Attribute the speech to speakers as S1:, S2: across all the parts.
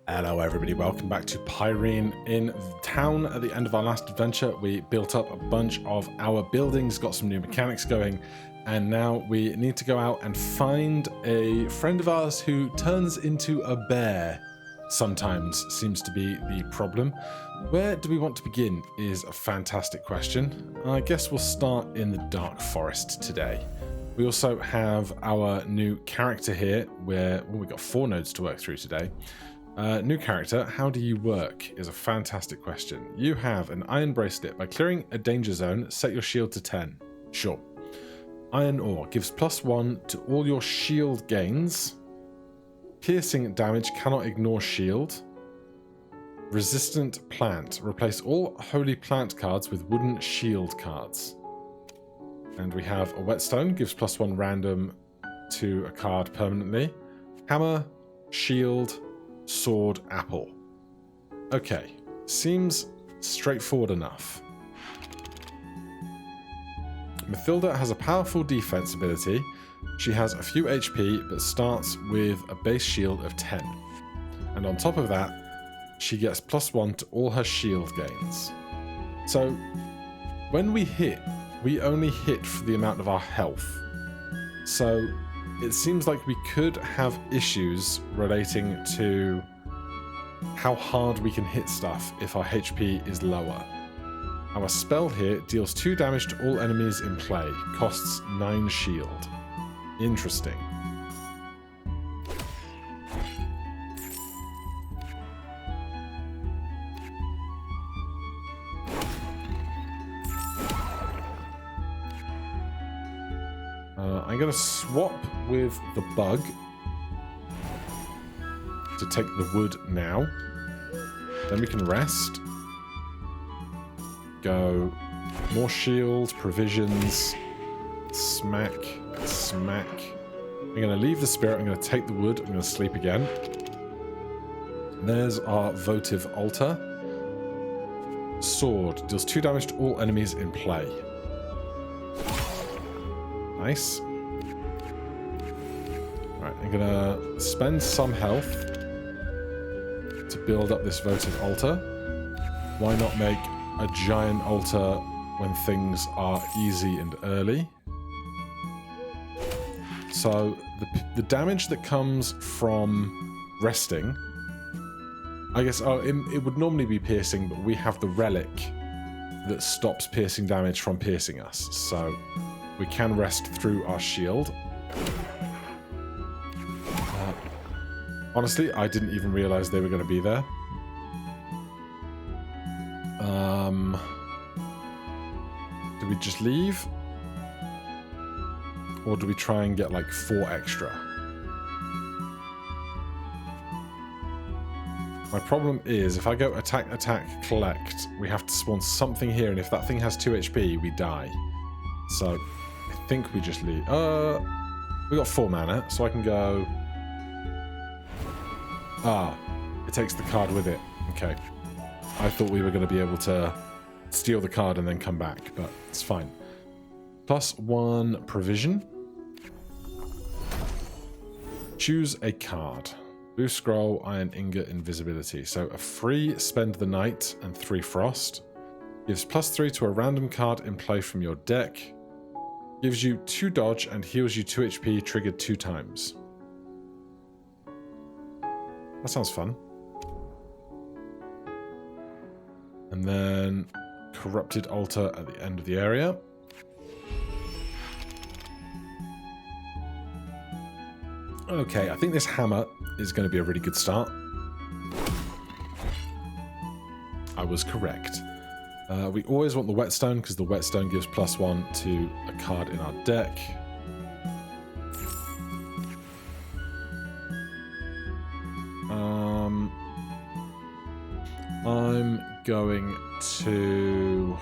S1: Hello everybody, welcome back to Pyrene. In town at the end of our last adventure, we built up a bunch of our buildings, got some new mechanics going, and now we need to go out and find a friend of ours who turns into a bear. Sometimes seems to be the problem. Where do we want to begin is a fantastic question. I guess we'll start in the Dark Forest today. We also have our new character here where we've got 4 nodes to work through today. New character, how do you work is a fantastic question. You have an iron bracelet. By clearing a danger zone, set your shield to 10. Sure. Iron ore gives +1 to all your shield gains. Piercing damage cannot ignore shield. Resistant plant. Replace all holy plant cards with wooden shield cards. And we have a whetstone, gives +1 random to a card permanently. Hammer, shield, sword, apple. Okay, seems straightforward enough. Mathilda has a powerful defense ability. She has a few HP, but starts with a base shield of 10. And on top of that, she gets +1 to all her shield gains. So, when we hit, we only hit for the amount of our health. So, it seems like we could have issues relating to how hard we can hit stuff if our HP is lower. Our spell here deals 2 damage to all enemies in play, costs 9 shield. Interesting. I'm going to swap with the bug to take the wood now. Then we can rest. Go more shield, provisions, smack, smack. I'm going to leave the spirit, I'm going to take the wood, I'm going to sleep again. There's our votive altar. Sword deals 2 damage to all enemies in play. Nice. Right, I'm gonna spend some health to build up this votive altar. Why not make a giant altar when things are easy and early? So the damage that comes from resting, I guess it would normally be piercing, but we have the relic that stops piercing damage from piercing us. So we can rest through our shield. Honestly, I didn't even realize they were going to be there. Do we just leave? Or do we try and get like 4 extra? My problem is, if I go attack, attack, collect, we have to spawn something here, and if that thing has 2 HP, we die. So, I think we just leave. We got 4 mana, so I can go... Ah, it takes the card with it. Okay. I thought we were going to be able to steal the card and then come back, but it's fine. +1 provision. Choose a card. Blue scroll, iron ingot, invisibility. So a free spend the night and 3 frost. Gives +3 to a random card in play from your deck. Gives you 2 dodge and heals you 2 HP triggered 2 times. That sounds fun. And then corrupted altar at the end of the area. Okay, I think this hammer is going to be a really good start. I was correct. We always want the whetstone because the whetstone gives +1 to a card in our deck. I'm going to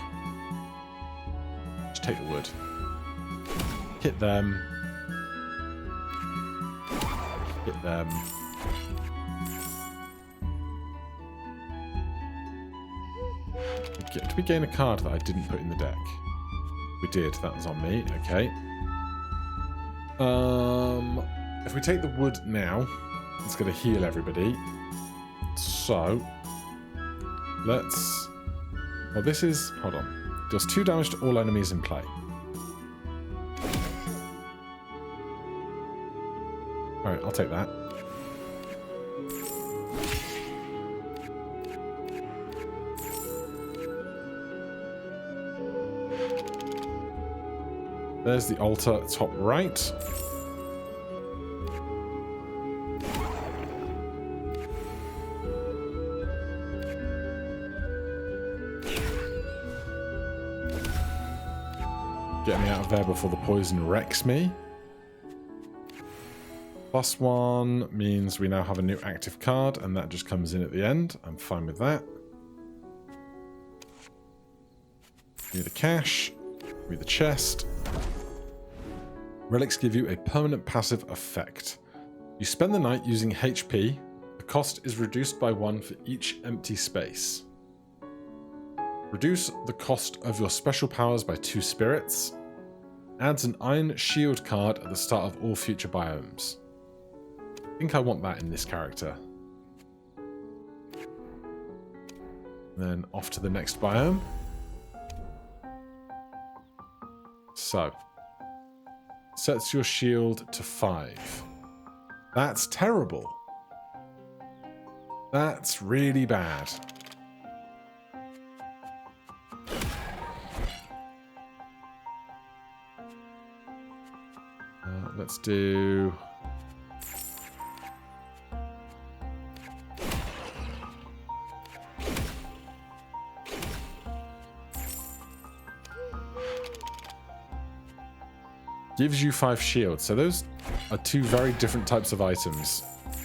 S1: just take the wood. Hit them. Hit them. Did we gain a card that I didn't put in the deck? We did. That was on me. Okay. If we take the wood now, it's going to heal everybody. So, let's... Well, this is... Hold on. Deals 2 damage to all enemies in play. Alright, I'll take that. There's the altar top right. Get me out of there before the poison wrecks me. +1 means we now have a new active card, and that just comes in at the end. I'm fine with that. Give me the cash. Give me the chest. Relics give you a permanent passive effect. You spend the night using HP. The cost is reduced by 1 for each empty space. Reduce the cost of your special powers by 2 spirits. Adds an iron shield card at the start of all future biomes. I think I want that in this character. Then off to the next biome. So, sets your shield to 5. That's terrible. That's really bad. Let's do... Gives you 5 shields. So those are 2 very different types of items.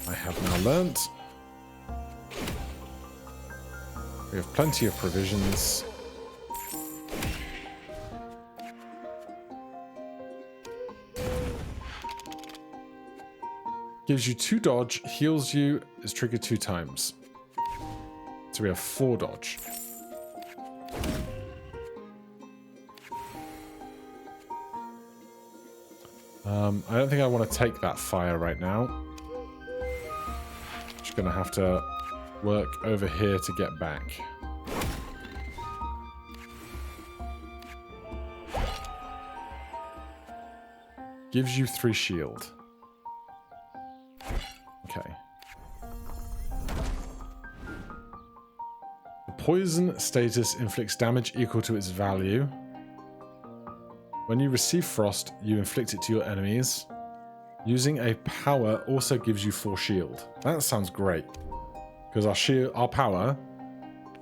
S1: I have now learnt. We have plenty of provisions. Gives you 2 dodge, heals you, is triggered 2 times. So we have 4 dodge. I don't think I want to take that fire right now. Just going to have to work over here to get back. Gives you 3 shield. Okay. The poison status inflicts damage equal to its value. When you receive frost, you inflict it to your enemies. Using a power also gives you 4 shield. That sounds great. Because our power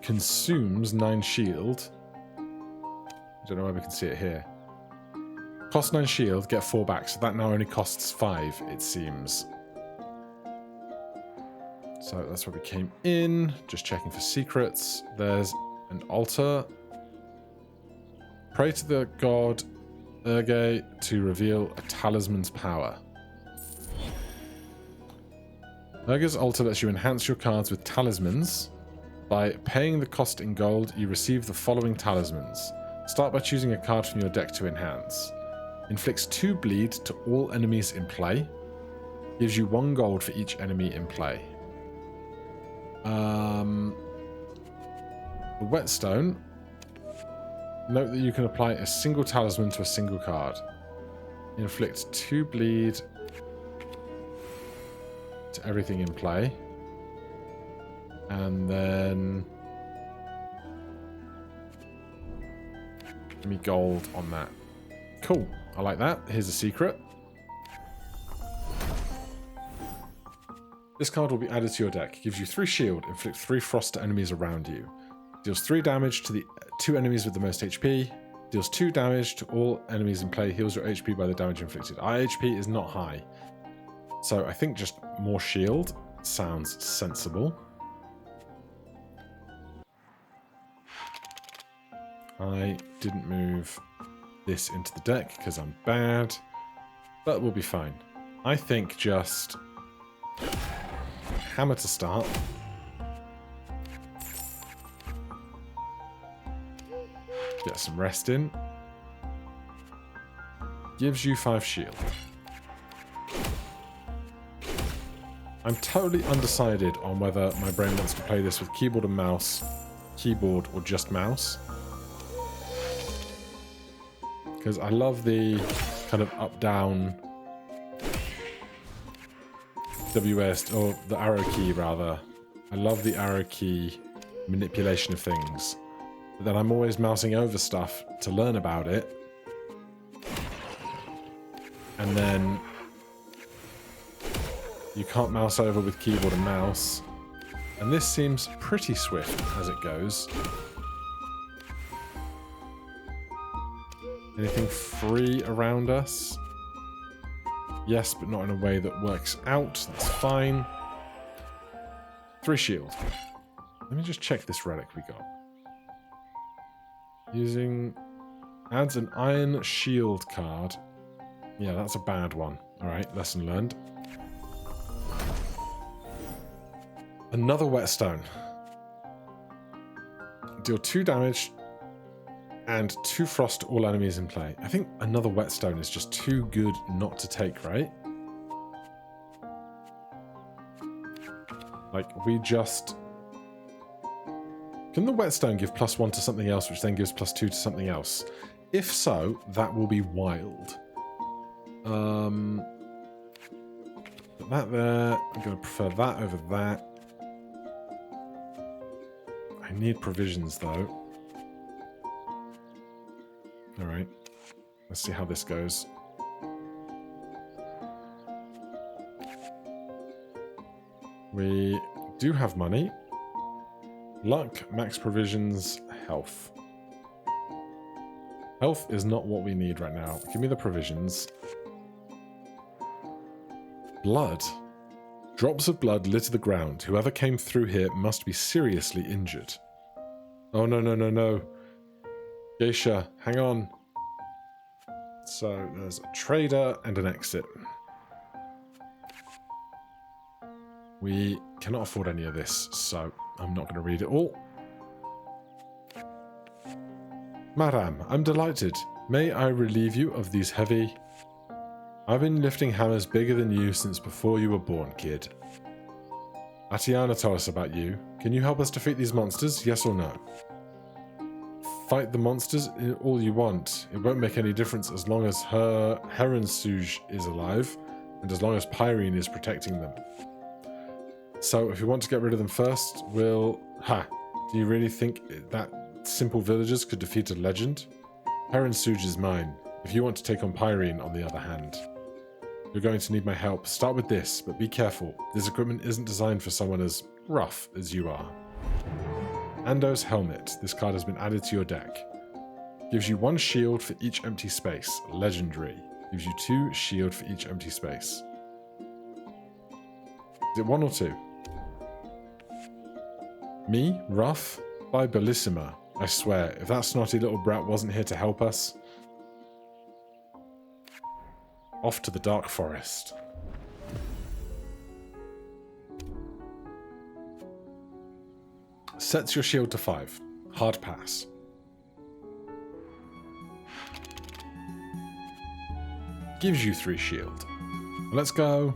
S1: consumes 9 shield. I don't know where we can see it here. Cost 9 shield, get 4 back. So that now only costs 5, it seems. So that's where we came in. Just checking for secrets. There's an altar. Pray to the god Urge to reveal a talisman's power. Urge's altar lets you enhance your cards with talismans. By paying the cost in gold, you receive the following talismans. Start by choosing a card from your deck to enhance. Inflicts 2 bleed to all enemies in play. Gives you 1 gold for each enemy in play. The whetstone. Note that you can apply a single talisman to a single card. Inflict 2 bleed to everything in play. And then... give me gold on that. Cool. I like that. Here's a secret. This card will be added to your deck. Gives you 3 shield. Inflict 3 frost to enemies around you. Deals 3 damage to the 2 enemies with the most HP. Deals 2 damage to all enemies in play. Heals your HP by the damage inflicted. Our HP is not high. So I think just more shield sounds sensible. I didn't move this into the deck because I'm bad. But we'll be fine. I think just hammer to start. Get some rest in. Gives you 5 shield. I'm totally undecided on whether my brain wants to play this with keyboard and mouse, keyboard, or just mouse. Because I love the kind of up-down WS, or the arrow key rather. I love the arrow key manipulation of things. But then I'm always mousing over stuff to learn about it. And then you can't mouse over with keyboard and mouse. And this seems pretty swift as it goes. Anything free around us? Yes, but not in a way that works out. That's fine. 3 shield. Let me just check this relic we got. Using... adds an iron shield card. Yeah, that's a bad one. Alright, lesson learned. Another whetstone. Deal 2 damage and 2 frost to all enemies in play. I think another whetstone is just too good not to take, right? Like, we just... Can the whetstone give +1 to something else, which then gives +2 to something else? If so, that will be wild. Put that there. I'm going to prefer that over that. I need provisions, though. Alright. Let's see how this goes. We do have money. Luck, max provisions, health. Health is not what we need right now. Give me the provisions. Blood. Drops of blood litter the ground. Whoever came through here must be seriously injured. Oh, no, no, no, no. Geisha, hang on. So, there's a trader and an exit. We cannot afford any of this, so I'm not going to read it all. Madam, I'm delighted. May I relieve you of these heavy... I've been lifting hammers bigger than you since before you were born, kid. Atiana told us about you. Can you help us defeat these monsters, yes or no? Fight the monsters all you want. It won't make any difference as long as her Heronsuge is alive, and as long as Pyrene is protecting them. So, if you want to get rid of them first, we'll... Ha! Do you really think that simple villagers could defeat a legend? Heronsuge is mine. If you want to take on Pyrene, on the other hand. You're going to need my help. Start with this, but be careful. This equipment isn't designed for someone as rough as you are. Ando's Helmet. This card has been added to your deck. Gives you 1 shield for each empty space. Legendary. Gives you 2 shield for each empty space. Is it 1 or 2? Me? Rough? By Bellissima. I swear, if that snotty little brat wasn't here to help us... Off to the Dark Forest. Sets your shield to 5. Hard pass. Gives you 3 shield. Let's go.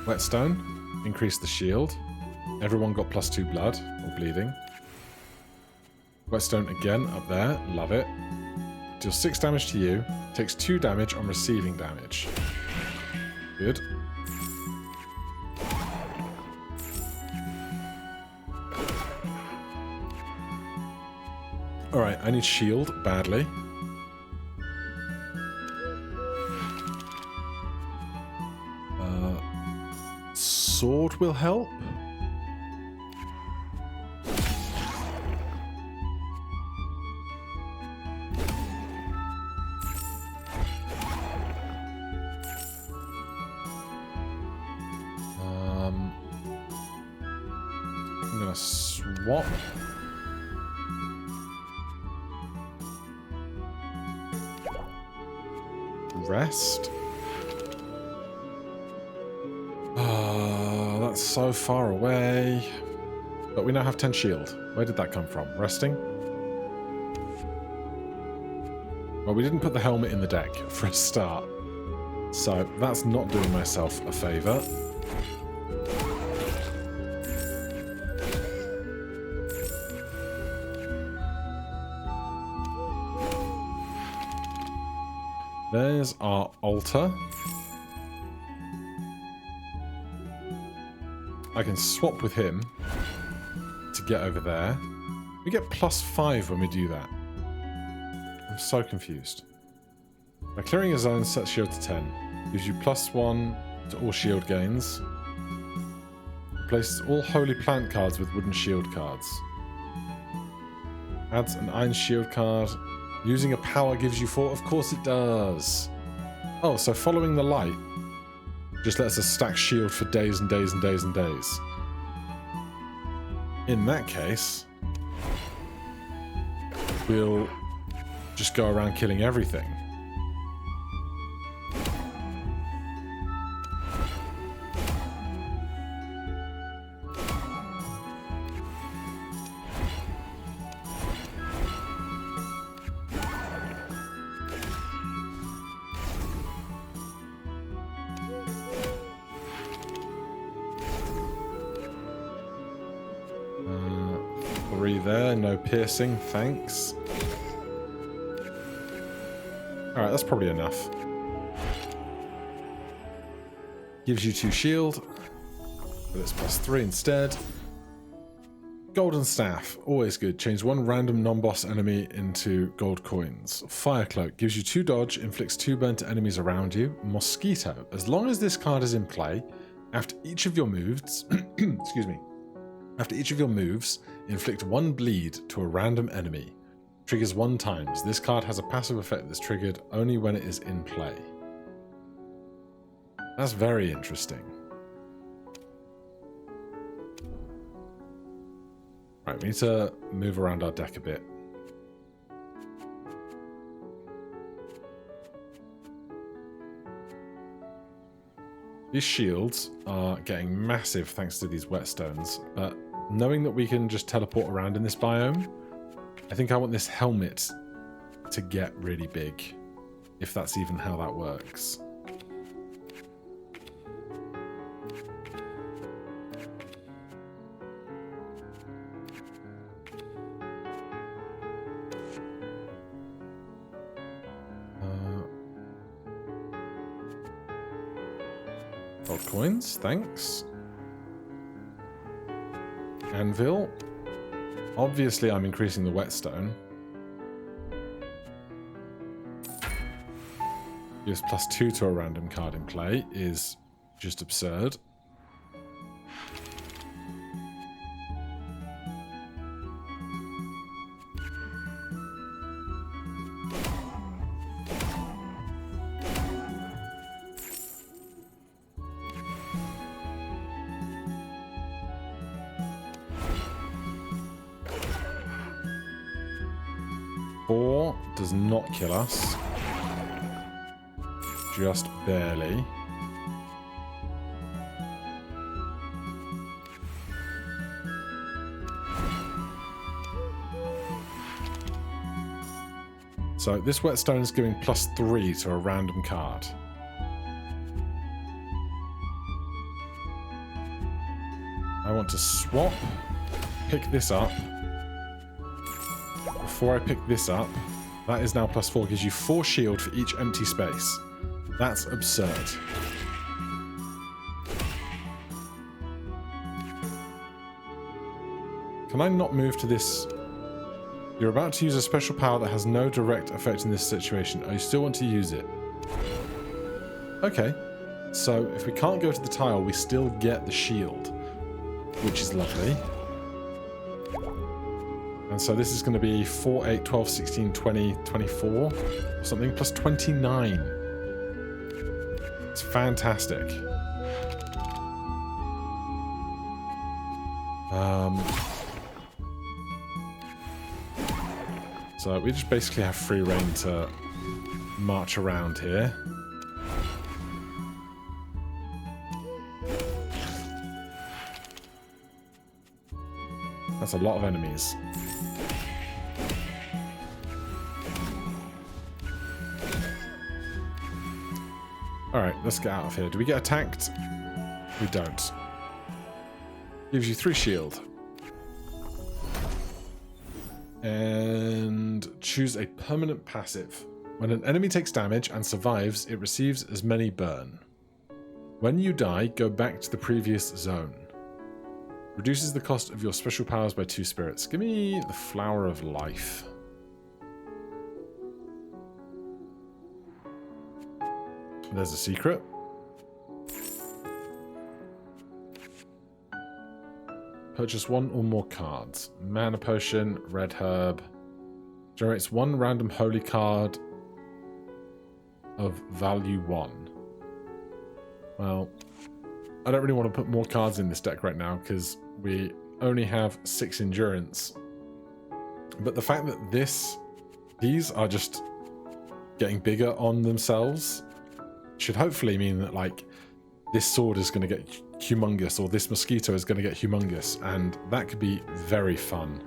S1: Whetstone. Increase the shield. Everyone got +2 blood, or bleeding. Whetstone again, up there. Love it. Deals 6 damage to you. Takes 2 damage on receiving damage. Good. Alright, I need shield badly. Sword will help. I'm gonna swap. Rest. That's so far away. But we now have 10 shield. Where did that come from? Resting? Well, we didn't put the helmet in the deck for a start. So that's not doing myself a favour. There's our altar. I can swap with him to get over there. We get +5 when we do that. I'm so confused. By clearing a zone, set shield to 10. Gives you +1 to all shield gains. Replaces all holy plant cards with wooden shield cards. Adds an iron shield card. Using a power gives you 4. Of course it does. Oh, so following the light just lets us stack shield for days and days and days and days. In that case, we'll just go around killing everything. There, no piercing, thanks. Alright, that's probably enough. Gives you 2 shield, but it's +3 instead. Golden Staff, always good. Change 1 random non-boss enemy into gold coins. Fire Cloak, gives you 2 dodge, inflicts 2 burn to enemies around you. Mosquito, as long as this card is in play, after each of your moves, excuse me, after each of your moves, inflict 1 bleed to a random enemy. Triggers 1 times. This card has a passive effect that's triggered only when it is in play. That's very interesting. Right, we need to move around our deck a bit. These shields are getting massive thanks to these whetstones, but knowing that we can just teleport around in this biome, I think I want this helmet to get really big, if that's even how that works. Gold coins, thanks. Anvil. Obviously, I'm increasing the whetstone. Gives +2 to a random card in play is just absurd. Does not kill us. Just barely. So this whetstone is giving +3 to a random card. I want to swap, pick this up. Before I pick this up, that is now +4, gives you 4 shield for each empty space. That's absurd. Can I not move to this? You're about to use a special power that has no direct effect in this situation. Oh, you still want to use it? Okay. So if we can't go to the tile, we still get the shield, which is lovely. And so this is going to be 4, 8, 12, 16, 20, 24 or something, +29. It's fantastic. So we just basically have free reign to march around here. That's a lot of enemies. Alright, let's get out of here. Do we get attacked? We don't. Gives you 3 shield. And choose a permanent passive. When an enemy takes damage and survives, it receives as many burn. When you die, go back to the previous zone. Reduces the cost of your special powers by 2 spirits. Give me the Flower of Life. There's a secret. Purchase 1 or more cards. Mana Potion, Red Herb. Generates 1 random holy card of value 1. Well, I don't really want to put more cards in this deck right now because we only have 6 endurance. But the fact that these are just getting bigger on themselves should hopefully mean that, like, this sword is going to get humongous, or this mosquito is going to get humongous, and that could be very fun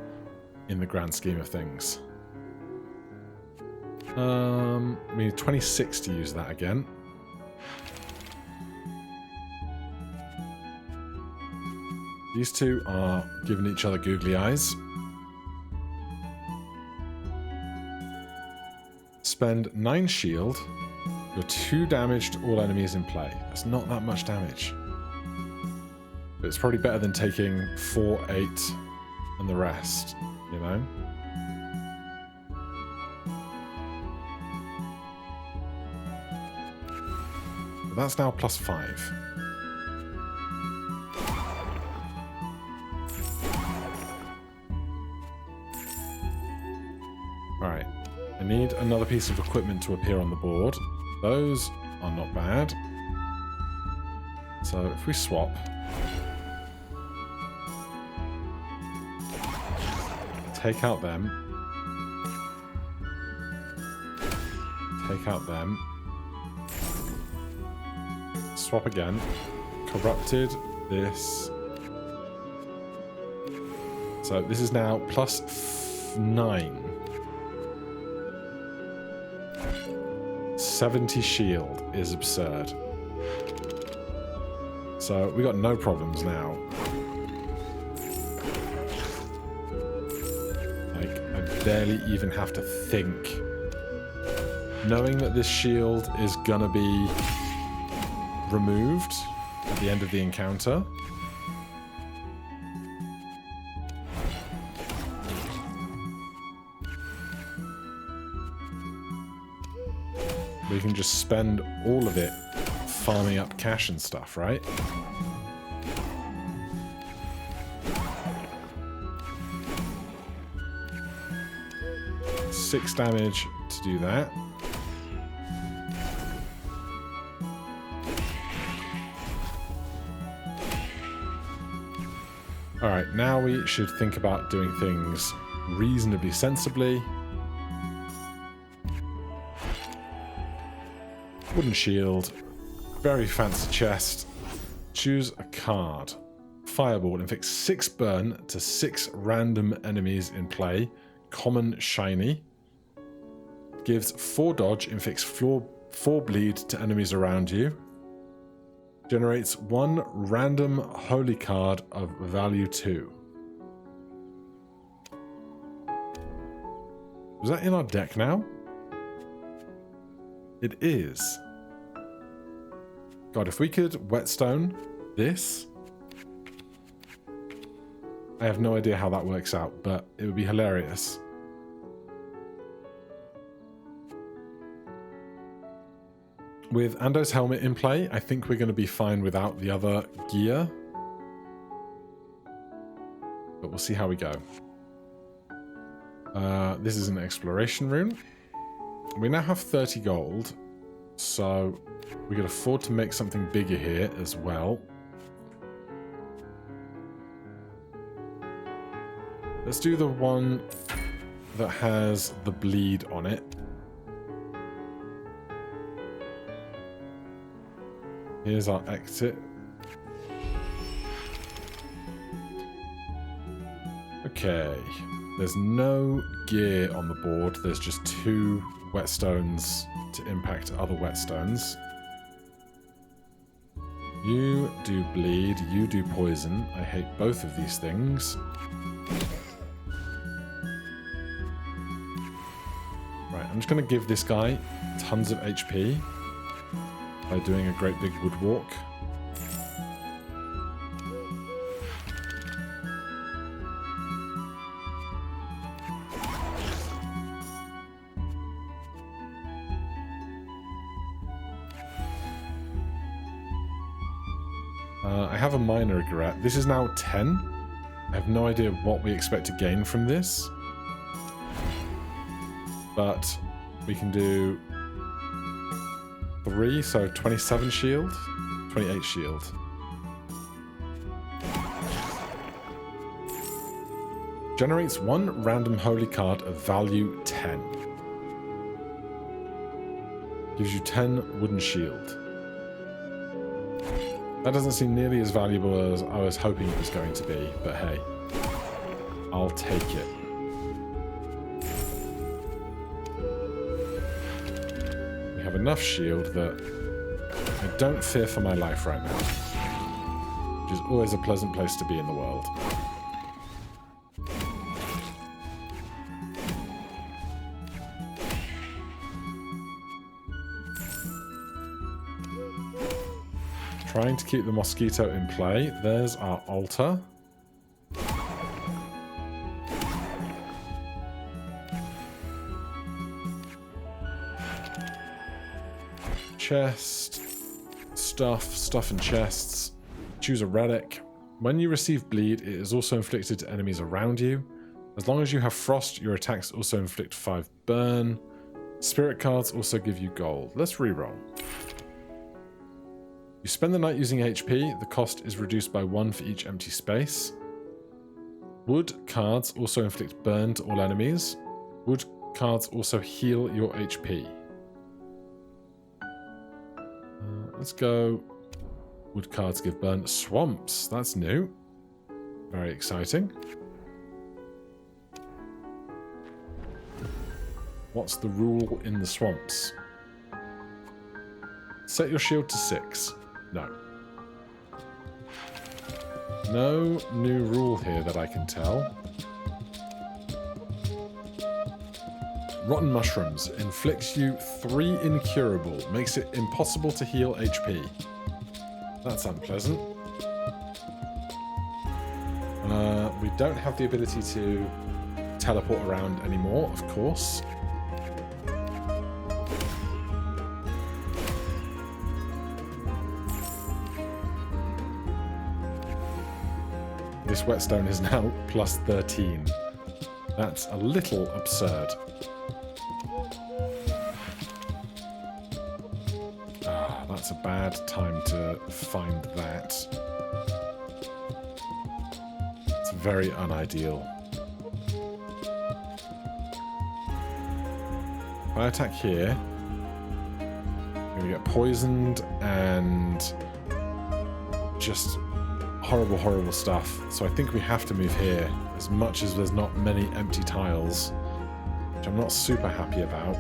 S1: in the grand scheme of things. We need 26 to use that again. These two are giving each other googly eyes. Spend 9 shield. You're 2 damage to all enemies in play. That's not that much damage. But it's probably better than taking 4, 8, and the rest, you know? But that's now +5. Alright. I need another piece of equipment to appear on the board. Those are not bad. So if we swap... Take out them. Take out them. Swap again. Corrupted. This. So this is now +9. 70 shield is absurd. So we got no problems now. Like, I barely even have to think. Knowing that this shield is gonna be removed at the end of the encounter. We can just spend all of it farming up cash and stuff, right? Six damage to do that. Alright, now we should think about doing things reasonably sensibly. Wooden shield. Very fancy chest. Choose a card. Fireball. Inflicts 6 burn to 6 random enemies in play. Common shiny. Gives 4 dodge. Inflicts 4 bleed to enemies around you. Generates 1 random holy card of value 2. Was that in our deck now? It is. God, if we could whetstone this... I have no idea how that works out, but it would be hilarious. With Ando's helmet in play, I think we're going to be fine without the other gear. But we'll see how we go. This is an exploration rune. We now have 30 gold, so we can afford to make something bigger here as well. Let's do the one that has the bleed on it. Here's our exit. Okay. There's no gear on the board. There's just 2 whetstones to impact other whetstones. You do bleed. You do poison. I hate both of these things. Right, I'm just going to give this guy tons of HP by doing a great big wood walk. I have a minor regret. This is now 10. I have no idea what we expect to gain from this. But we can do 3, so 27 shield, 28 shield. Generates 1 random holy card of value 10. Gives you 10 wooden shield. That doesn't seem nearly as valuable as I was hoping it was going to be, but hey, I'll take it. We have enough shield that I don't fear for my life right now, which is always a pleasant place to be in the world. Trying to keep the mosquito in play. There's our altar. Chest. Stuff and chests. Choose a relic. When you receive bleed, it is also inflicted to enemies around you. As long as you have frost, your attacks also inflict 5 burn. Spirit cards also give you gold. Let's reroll. You spend the night using HP, the cost is reduced by 1 for each empty space. Wood cards also inflict burn to all enemies. Wood cards also heal your HP. Let's go. Wood cards give burn. Swamps, that's new. Very exciting. What's the rule in the swamps? Set your shield to 6. No. No new rule here that I can tell. Rotten mushrooms inflicts you 3 incurable, makes it impossible to heal HP. That's unpleasant. We don't have the ability to teleport around anymore, of course. This whetstone is now plus 13. That's a little absurd. That's a bad time to find that. It's very unideal. If I attack here, I'm going to get poisoned and just horrible, horrible stuff. So I think we have to move here, as much as there's not many empty tiles, which I'm not super happy about.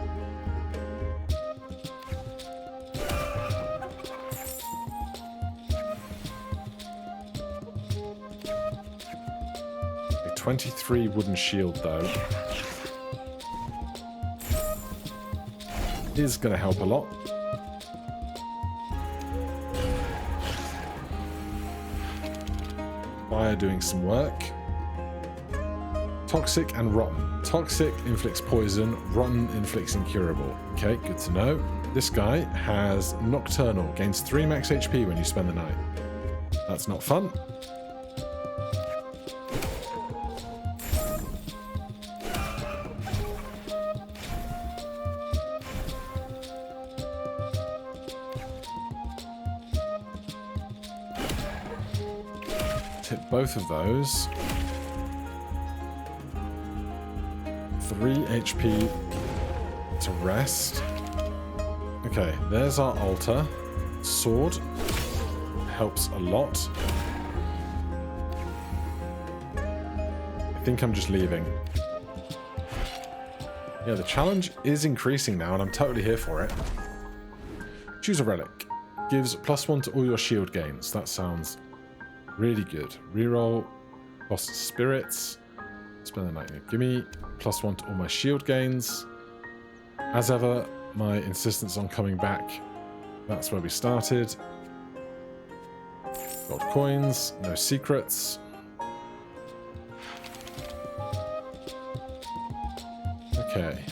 S1: A 23 wooden shield, though, is going to help a lot. Fire doing some work. Toxic and rotten. Toxic inflicts poison, rotten inflicts incurable. Okay, good to know. This guy has nocturnal, gains 3 max HP when you spend the night. That's not fun. Hit both of those. 3 HP to rest. Okay, there's our altar. Sword helps a lot. I think I'm just leaving. Yeah, the challenge is increasing now, and I'm totally here for it. Choose a relic. Gives +1 to all your shield gains. That sounds really good. Reroll. Cost spirits. Spend the night here. Give me +1 to all my shield gains. As ever, my insistence on coming back, that's where we started. Gold coins, no secrets. Okay.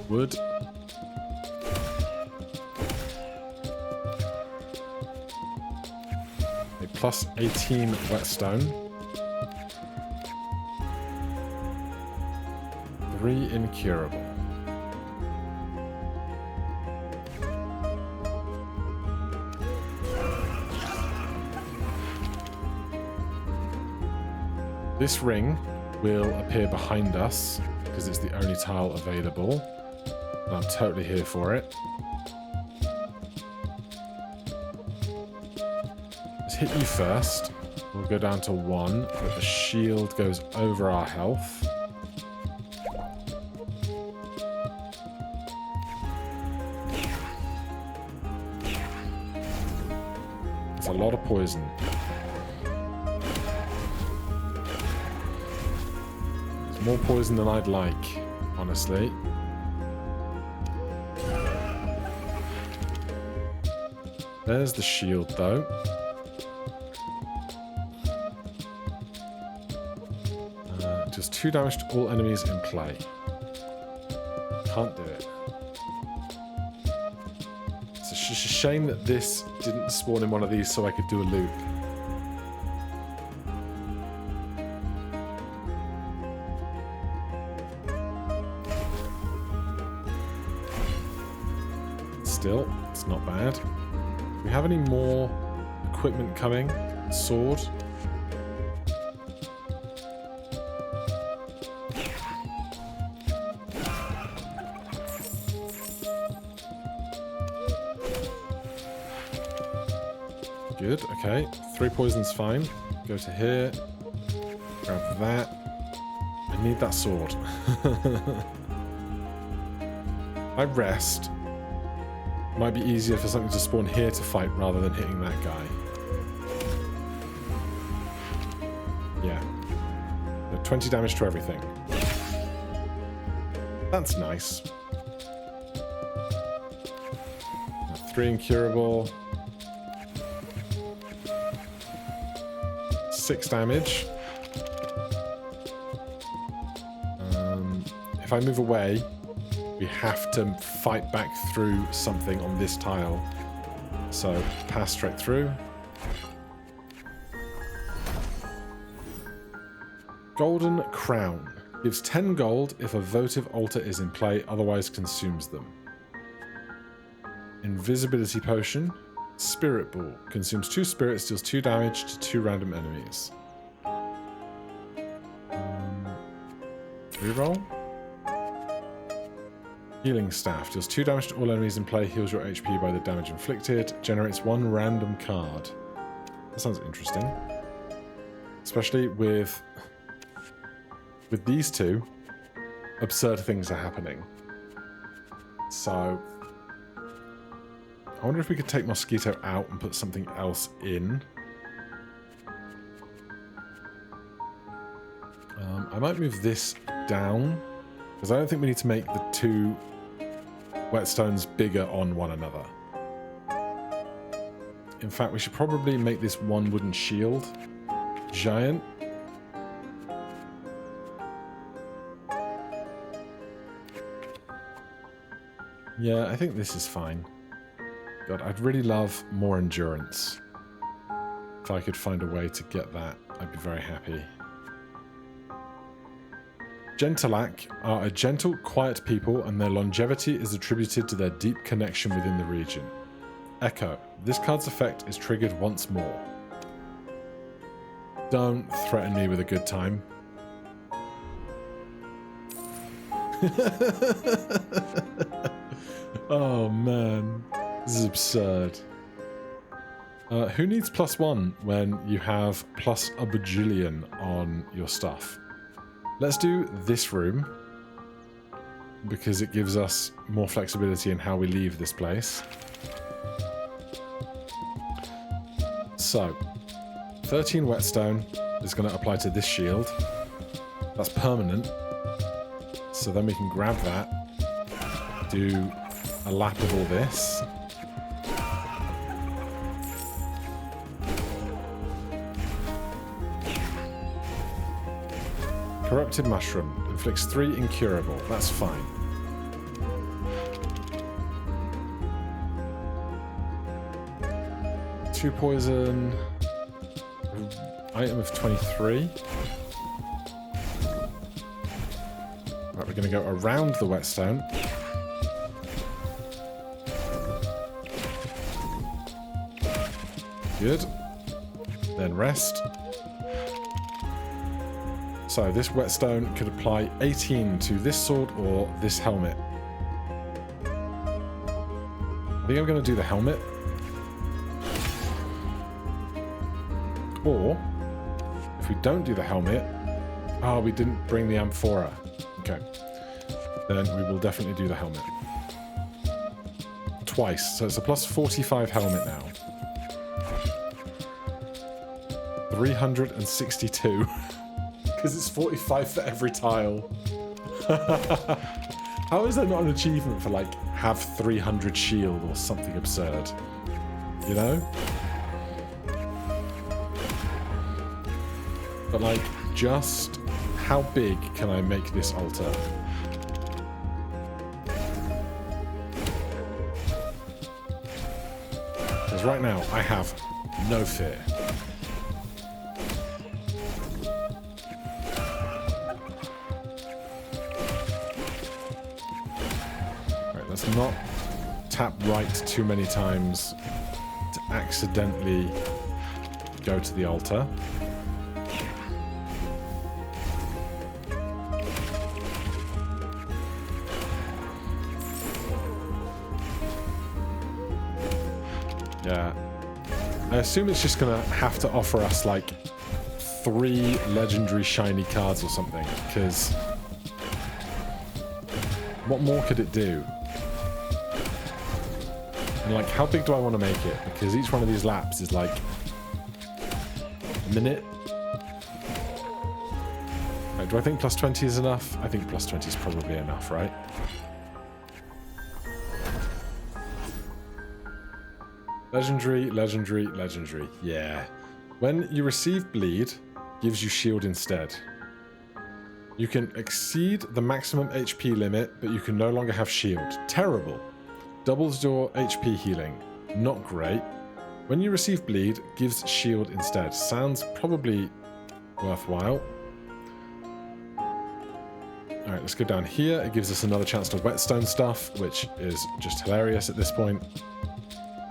S1: Wood. A plus 18 whetstone. 3 incurable. This ring will appear behind us because it's the only tile available. And I'm totally here for it. Let's hit you first. We'll go down to 1, but the shield goes over our health. It's a lot of poison. It's more poison than I'd like, honestly. There's the shield, though. Does 2 damage to all enemies in play. Can't do it. It's a shame that this didn't spawn in one of these so I could do a loop. Still, it's not bad. Do we have any more equipment coming? Sword. Good, okay. 3 poison's fine. Go to here. Grab that. I need that sword. I rest. Might be easier for something to spawn here to fight rather than hitting that guy. Yeah. 20 damage to everything. That's nice. 3 incurable. 6 damage. If I move away, we have to fight back through something on this tile. So, pass straight through. Golden Crown. Gives 10 gold if a votive altar is in play, otherwise consumes them. Invisibility Potion. Spirit Ball. Consumes 2 spirits, deals 2 damage to 2 random enemies. Reroll. Healing Staff. Deals 2 damage to all enemies in play, heals your HP by the damage inflicted, generates 1 random card. That sounds interesting. Especially with these two, absurd things are happening. So, I wonder if we could take Mosquito out and put something else in. I might move this down, because I don't think we need to make the 2 whetstones bigger on one another. In fact, we should probably make this 1 wooden shield giant. Yeah, I think this is fine. God, I'd really love more endurance. If I could find a way to get that, I'd be very happy. Gentilak are a gentle, quiet people, and their longevity is attributed to their deep connection within the region. Echo. This card's effect is triggered once more. Don't threaten me with a good time. Oh man, this is absurd. Who needs +1 when you have plus a bajillion on your stuff? Let's do this room, because it gives us more flexibility in how we leave this place. So, 13 whetstone is going to apply to this shield. That's permanent. So then we can grab that do a lap of all this. Corrupted mushroom. Inflicts 3 incurable. That's fine. Two poison. Item of 23. Right, we're going to go around the whetstone. Good. Then rest. So this whetstone could apply 18 to this sword or this helmet. I think I'm going to do the helmet. Or, if we don't do the helmet... Oh, we didn't bring the amphora. Okay. Then we will definitely do the helmet. Twice. So it's a plus 45 helmet now. 362. Because it's 45 for every tile. How is there not an achievement for, like, have 300 shield or something absurd? You know? But, like, just how big can I make this altar? Because right now, I have no fear. Right, let's not tap right too many times to accidentally go to the altar. Yeah. I assume it's just gonna have to offer us like 3 legendary shiny cards or something, because what more could it do? And like, how big do I want to make it? Because each one of these laps is like a minute. Right, do I think plus 20 is enough? I think plus 20 is probably enough, right? Legendary, legendary, legendary. Yeah. When you receive bleed, gives you shield instead. You can exceed the maximum HP limit, but you can no longer have shield. Terrible. Doubles your HP healing. Not great. When you receive bleed, gives shield instead. Sounds probably worthwhile. Alright, let's go down here. It gives us another chance to whetstone stuff, which is just hilarious at this point.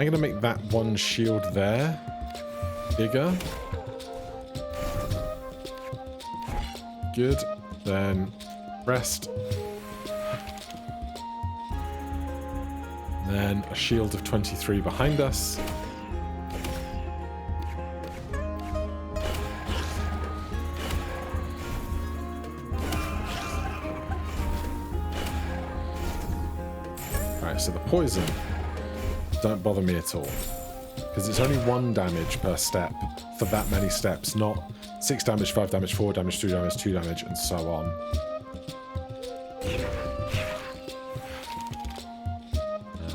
S1: I'm going to make that one shield there bigger. Good. Then rest. Then a shield of 23 behind us. Alright, so the poison. Don't bother me at all. Because it's only 1 damage per step for that many steps, not 6 damage, 5 damage, 4 damage, 3 damage, 2 damage, and so on.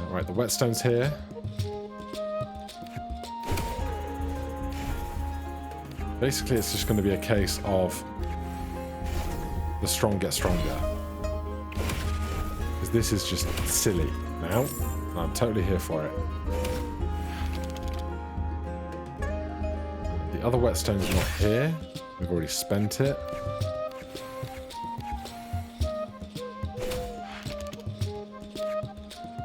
S1: Right, the whetstone's here. Basically, it's just going to be a case of the strong get stronger. Because this is just silly now. I'm totally here for it. The other whetstone's not here. We've already spent it.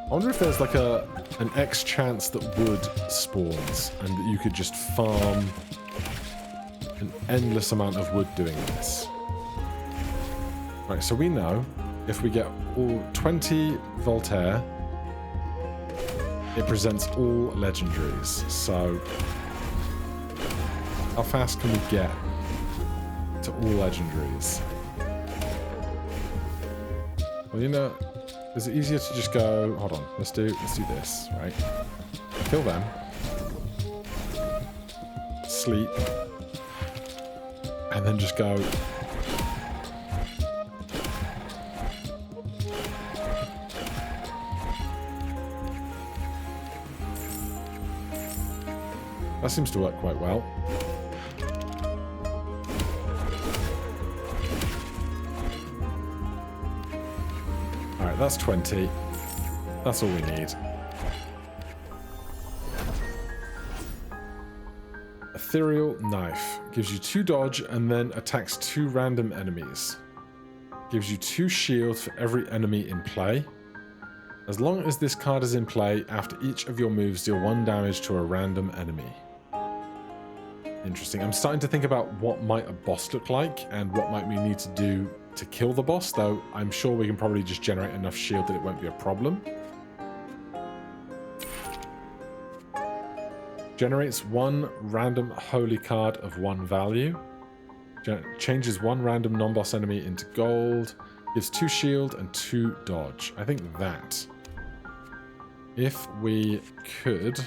S1: I wonder if there's like an X chance that wood spawns and that you could just farm an endless amount of wood doing this. Right, so we know if we get all 20 Voltaire, it presents all legendaries. So how fast can we get to all legendaries? Well, you know, is it easier to just go, hold on, let's do this, right? Kill them. Sleep. And then just go. That seems to work quite well. Alright, that's 20. That's all we need. Ethereal Knife. Gives you 2 dodge and then attacks 2 random enemies. Gives you 2 shield for every enemy in play. As long as this card is in play, after each of your moves, deal 1 damage to a random enemy. Interesting. I'm starting to think about what might a boss look like and what might we need to do to kill the boss, though I'm sure we can probably just generate enough shield that it won't be a problem. Generates 1 random holy card of 1 value. Changes 1 random non-boss enemy into gold. Gives 2 shield and 2 dodge. I think that. If we could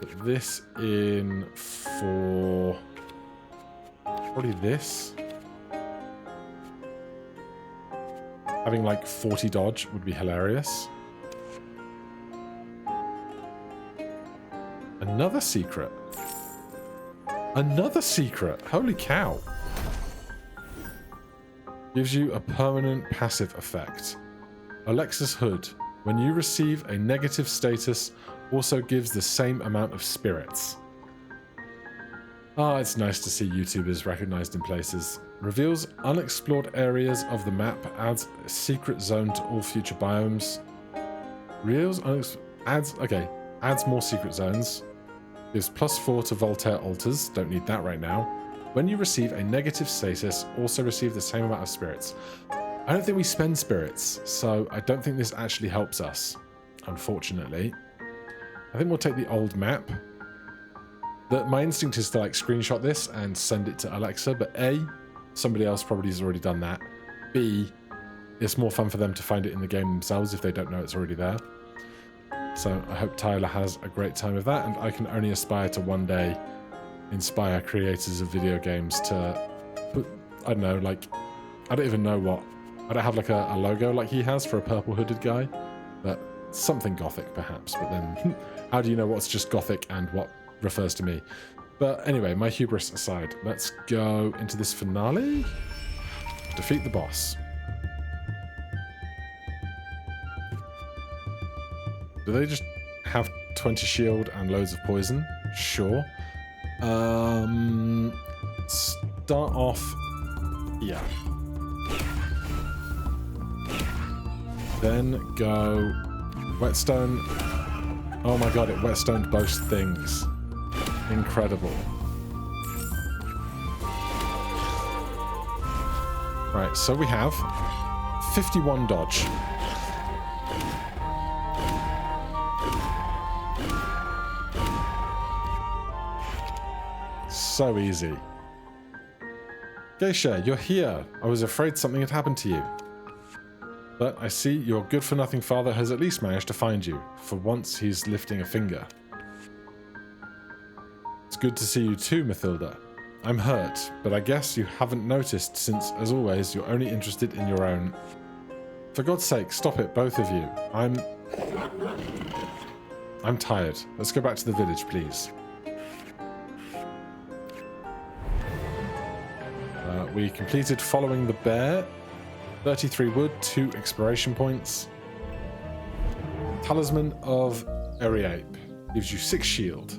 S1: put this in for probably this. Having like 40 dodge would be hilarious. Another secret. Another secret. Holy cow. Gives you a permanent passive effect. Alexa's Hood. When you receive a negative status, also gives the same amount of spirits. Ah, it's nice to see YouTubers recognized in places. Reveals unexplored areas of the map. Adds a secret zone to all future biomes. Adds more secret zones. Gives +4 to Voltaire altars. Don't need that right now. When you receive a negative status, also receive the same amount of spirits. I don't think we spend spirits, so I don't think this actually helps us, unfortunately. I think we'll take the old map. My instinct is to like screenshot this and send it to Alexa, but A, somebody else probably has already done that. B, it's more fun for them to find it in the game themselves if they don't know it's already there. So I hope Tyler has a great time with that, and I can only aspire to one day inspire creators of video games to put, I don't know, like, I don't even know what. I don't have like a logo like he has for a purple hooded guy, but something gothic perhaps. But then how do you know what's just gothic and what refers to me? But anyway, my hubris aside, let's go into this finale. Defeat the boss. Do they just have 20 shield and loads of poison? Sure. Start off here. Then go whetstone. Oh my god, it whetstoned both things. Incredible. Right, so we have 51 dodge. So easy. Geisha, you're here. I was afraid something had happened to you. But I see your good-for-nothing father has at least managed to find you. For once, he's lifting a finger. It's good to see you too, Mathilda. I'm hurt, but I guess you haven't noticed since, as always, you're only interested in your own. For God's sake, stop it, both of you. I'm tired. Let's go back to the village, please. We completed following the bear. 33 wood, 2 exploration points. Talisman of Eriape gives you 6 shield.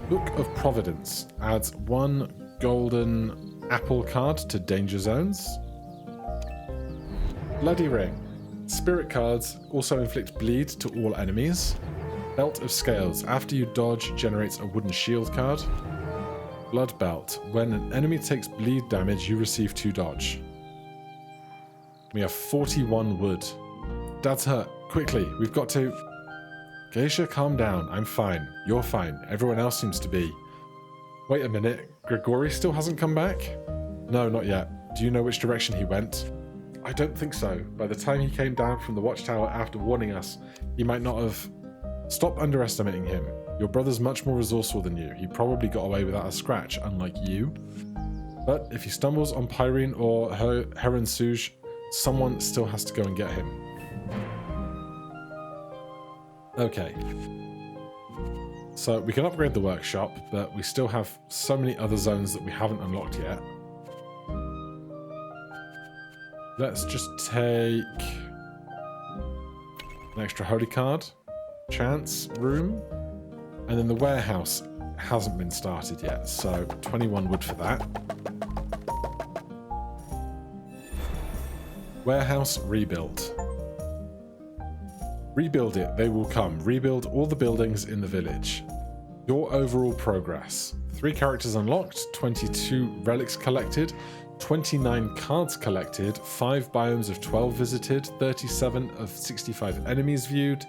S1: Book of Providence adds 1 golden apple card to danger zones. Bloody Ring. Spirit cards also inflict bleed to all enemies. Belt of Scales. After you dodge, generates a wooden shield card. Blood Belt. When an enemy takes bleed damage, you receive 2 dodge. We have 41 wood. Dad's hurt. Quickly, we've got to... Geisha, calm down. I'm fine. You're fine. Everyone else seems to be. Wait a minute. Grigori still hasn't come back? No, not yet. Do you know which direction he went? I don't think so. By the time he came down from the watchtower after warning us, he might not have... Stop underestimating him. Your brother's much more resourceful than you. He probably got away without a scratch, unlike you. But if he stumbles on Pyrene or Heron Suge, someone still has to go and get him. Okay. So we can upgrade the workshop, but we still have so many other zones that we haven't unlocked yet. Let's just take an extra holy card, chance room, and then the warehouse hasn't been started yet, so 21 wood for that. Warehouse rebuild. Rebuild it, they will come. Rebuild all the buildings in the village. Your overall progress. 3 characters unlocked, 22 relics collected, 29 cards collected, 5 biomes of 12 visited, 37 of 65 enemies viewed,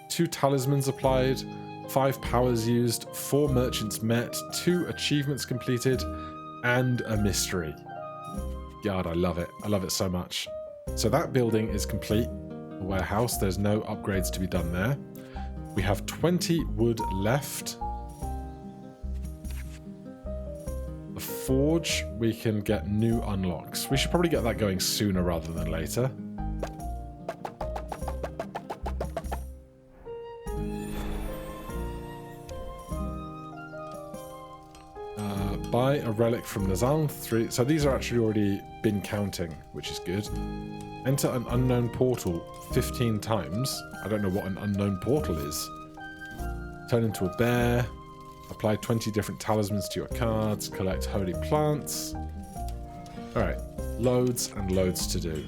S1: 2 talismans applied, 5 powers used, 4 merchants met, 2 achievements completed, and a mystery. God, I love it. I love it so much. So that building is complete. The warehouse, there's no upgrades to be done there. We have 20 wood left. The forge, we can get new unlocks. We should probably get that going sooner rather than later. Buy a relic from Nazal 3. So these are actually already been counting, which is good. Enter an unknown portal 15 times. I don't know what an unknown portal is. Turn into a bear. Apply 20 different talismans to your cards. Collect holy plants. Alright, loads and loads to do.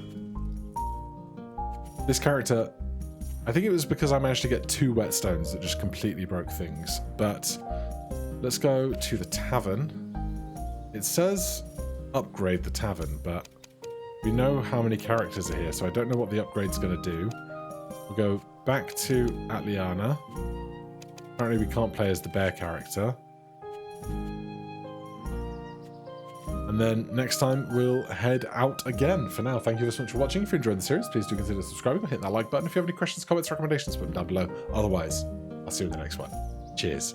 S1: This character, I think it was because I managed to get 2 whetstones that just completely broke things. But let's go to the tavern. It says upgrade the tavern, but we know how many characters are here, so I don't know what the upgrade's going to do. We'll go back to Atliana. Apparently we can't play as the bear character. And then next time we'll head out again. For now, thank you so much for watching. If you enjoyed the series, please do consider subscribing and hit that like button. If you have any questions, comments, recommendations, put them down below. Otherwise, I'll see you in the next one. Cheers.